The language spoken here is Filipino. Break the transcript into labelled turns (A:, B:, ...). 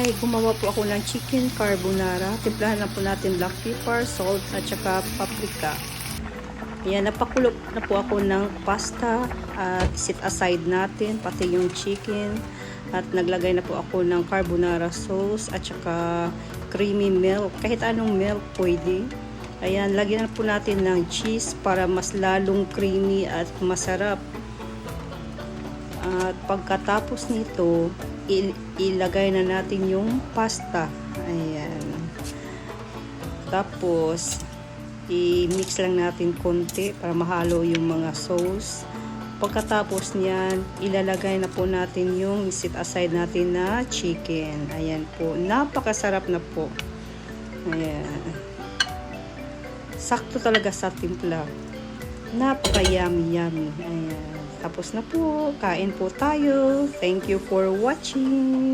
A: ay gumawa po ako ng chicken carbonara. Timplahan na po natin black pepper, salt at saka paprika. Ayan, napakulo na po ako ng pasta at sit aside natin pati yung chicken. At naglagay na po ako ng carbonara sauce at saka creamy milk. Kahit anong milk pwede. Ayan, lagyan na po natin ng cheese para mas lalong creamy at masarap. At pagkatapos nito, ilagay na natin yung pasta. Ayan. Tapos, i-mix lang natin konti para mahalo yung mga sauce. Pagkatapos niyan, ilalagay na po natin yung sit aside natin na chicken. Ayan po. Napakasarap na po. Ayan. Sakto talaga sa timpla. Napaka-yummy. Ayan. Tapos na po. Kain po tayo. Thank you for watching.